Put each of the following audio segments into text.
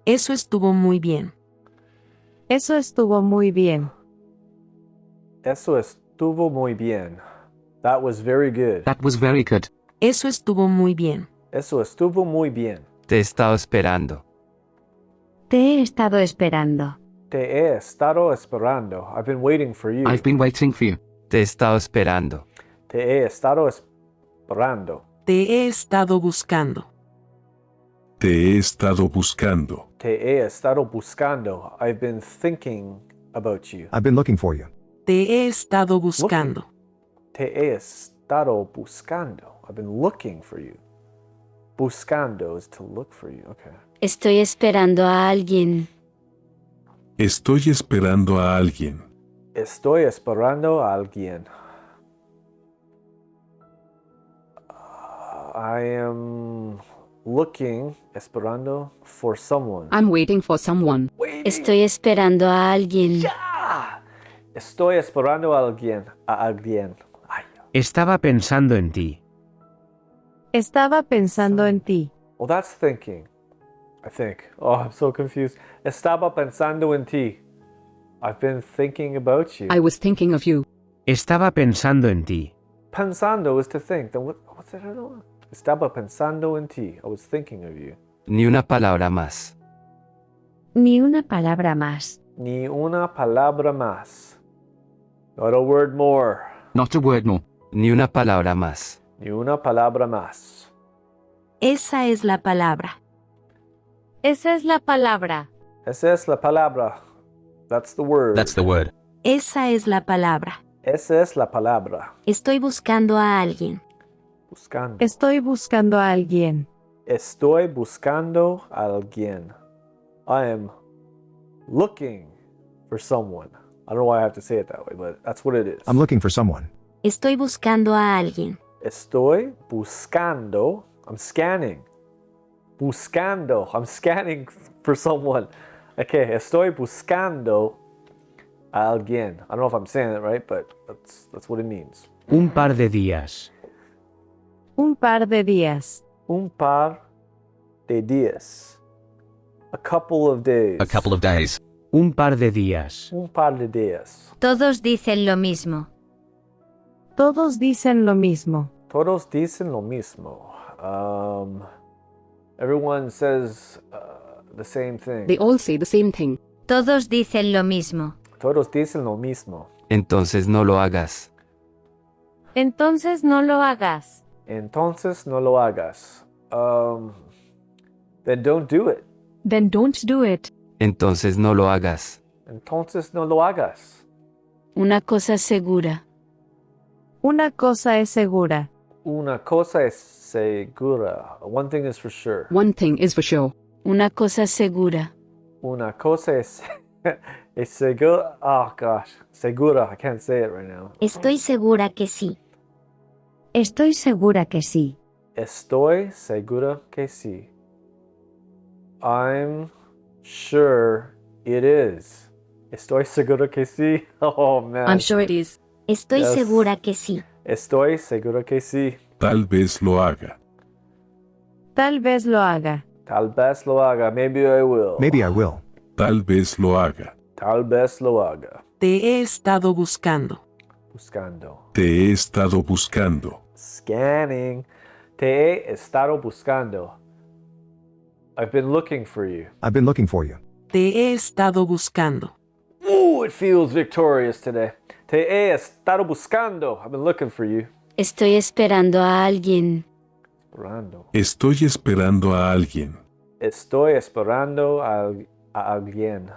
Eso estuvo muy bien. Eso estuvo muy bien. Eso estuvo muy bien. That was very good. That was very good. Eso estuvo muy bien. Eso estuvo muy bien. Te he estado esperando. Te he estado esperando. Te he estado esperando. I've been waiting for you. I've been waiting for you. Te he estado esperando. Te he estado esperando. Te he estado buscando. Te he estado buscando. Te he estado buscando. I've been thinking about you. I've been looking for you. Te he estado buscando. Te he estado buscando. I've been looking for you. Buscando is to look for you. Okay. Estoy esperando a alguien. Estoy esperando a alguien. Estoy esperando a alguien. I am looking, esperando for someone. I'm waiting for someone. Estoy esperando a alguien. ¡Ya! Estoy esperando a alguien. A alguien. Ay. Estaba pensando en ti. Estaba pensando en ti. Well, that's thinking, I think. Oh, I'm so confused. Estaba pensando en ti. I've been thinking about you. I was thinking of you. Estaba pensando en ti. Pensando is to think. Then what's that other one? Estaba pensando en ti. I was thinking of you. Ni una palabra más. Ni una palabra más. Ni una palabra más. Not a word more. Not a word more. Ni una palabra más. Ni una palabra más. Esa es la palabra. Esa es la palabra. Esa es la palabra. That's the word. That's the word. Esa es la palabra. Esa es la palabra. Estoy buscando a alguien. Buscando. Estoy buscando a alguien. Estoy buscando a alguien. I am looking for someone. I don't know why I have to say it that way, but that's what it is. I'm looking for someone. Estoy buscando a alguien. Estoy buscando. I'm scanning. Buscando. I'm scanning for someone. Okay, estoy buscando a alguien. I don't know if I'm saying it right, but that's what it means. Un par de días. Un par de días. Un par de días. A couple of days. A couple of days. Un par de días. Un par de días. Todos dicen lo mismo. Todos dicen lo mismo. Todos dicen lo mismo. Everyone says the same thing. They all say the same thing. Todos dicen lo mismo. Todos dicen lo mismo. Entonces no lo hagas. Entonces no lo hagas. Entonces no lo hagas. Then don't do it. Then don't do it. Entonces no lo hagas. Entonces no lo hagas. Una cosa segura. Una cosa es segura. Una cosa es segura. One thing is for sure. One thing is for sure. Una cosa segura. Una cosa es segura. Oh gosh. Segura. I can't say it right now. Estoy segura que sí. Estoy segura que sí. Estoy segura que sí. I'm sure it is. Estoy segura que sí. Oh man. I'm sure it is. Estoy Yes. segura que sí. Estoy segura que sí. Tal vez lo haga. Tal vez lo haga. Tal vez lo haga. Maybe I will. Maybe I will. Tal vez lo haga. Tal vez lo haga. Te he estado buscando. Buscando. Te he estado buscando. Scanning. Te he estado buscando. I've been looking for you. I've been looking for you. Te he estado buscando. Ooh, it feels victorious today. Te he estado buscando. I've been looking for you. Estoy esperando a alguien. Esperando. Estoy esperando a alguien. Estoy esperando a alguien.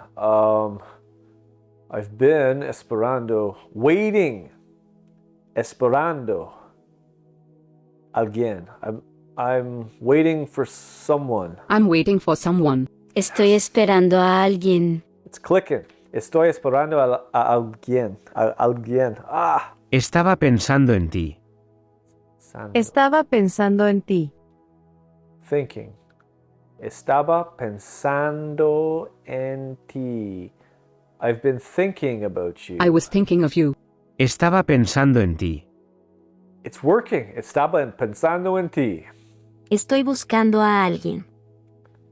I've been esperando, waiting, esperando alguien. I'm waiting for someone. I'm waiting for someone. Estoy esperando a alguien. It's clicking. Estoy esperando a alguien. Alguien. Ah. Estaba pensando en ti. Sando. Estaba pensando en ti. Thinking. Estaba pensando en ti. I've been thinking about you. I was thinking of you. Estaba pensando en ti. It's working. Estaba pensando en ti. Estoy buscando a alguien.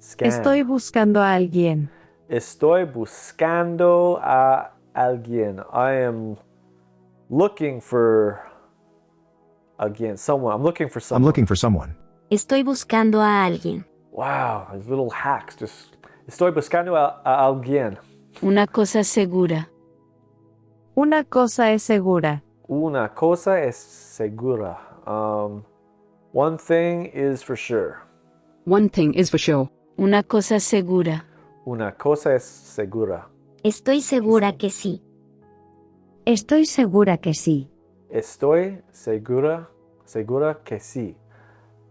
Scan. Estoy buscando a alguien. Estoy buscando a alguien. I am looking for someone. I'm looking for I'm someone. looking for someone. Estoy buscando a alguien. Wow, these little hacks. Just estoy buscando a alguien. Una cosa segura. Una cosa es segura. Una cosa es segura. One thing is for sure. One thing is for sure. Una cosa segura. Una cosa es segura. Estoy segura que sí. Estoy segura que sí. Estoy segura que sí.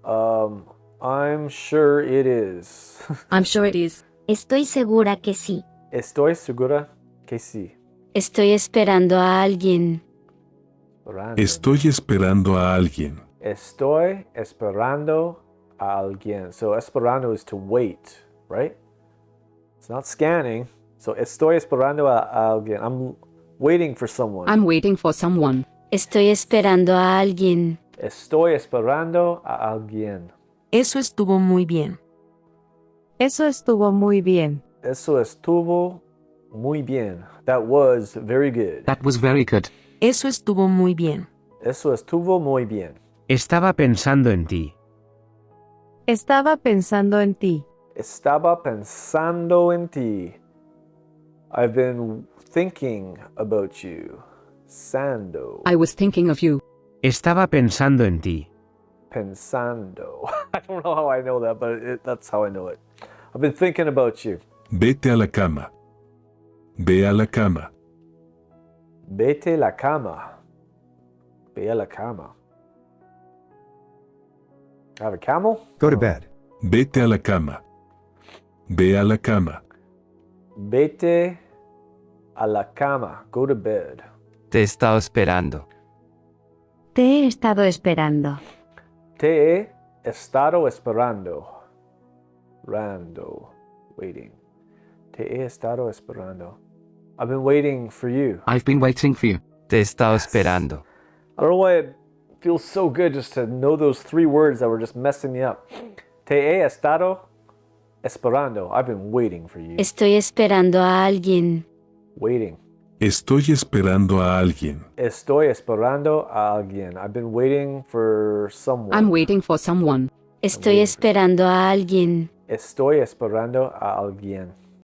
I'm sure it is. I'm sure it is. Estoy segura que sí. Estoy segura que sí. Estoy esperando a alguien. Esperando. Estoy esperando a alguien. Estoy esperando a alguien. So esperando is to wait, right? It's not scanning. So estoy esperando a alguien. I'm waiting for someone. I'm waiting for someone. Estoy esperando a alguien. Estoy esperando a alguien. Eso estuvo muy bien. Eso estuvo muy bien. Eso estuvo muy bien. That was very good. That was very good. Eso estuvo muy bien. Eso estuvo muy bien. Estaba pensando en ti. Estaba pensando en ti. Estaba pensando en ti. I've been thinking about you. Sando. I was thinking of you. Estaba pensando en ti. Pensando. I don't know how I know that, but that's how I know it. I've been thinking about you. Vete a la cama. Ve a la cama. Vete a la cama. Ve a la cama. I have a camel? Go to bed. Vete a la cama. Ve a la cama. Vete a la cama. Go to bed. Te he estado esperando. Te he estado esperando. Te he estado esperando. Rando. Waiting. Te he estado esperando. I've been waiting for you. I've been waiting for you. Te he estado esperando. I don't know why it feels so good just to know those three words that were just messing me up. Te he estado esperando. I've been waiting for you. Estoy esperando a alguien. Waiting. Estoy esperando a alguien. Estoy esperando a alguien. I've been waiting for someone. I'm waiting for someone. Estoy esperando a alguien. Estoy esperando a alguien.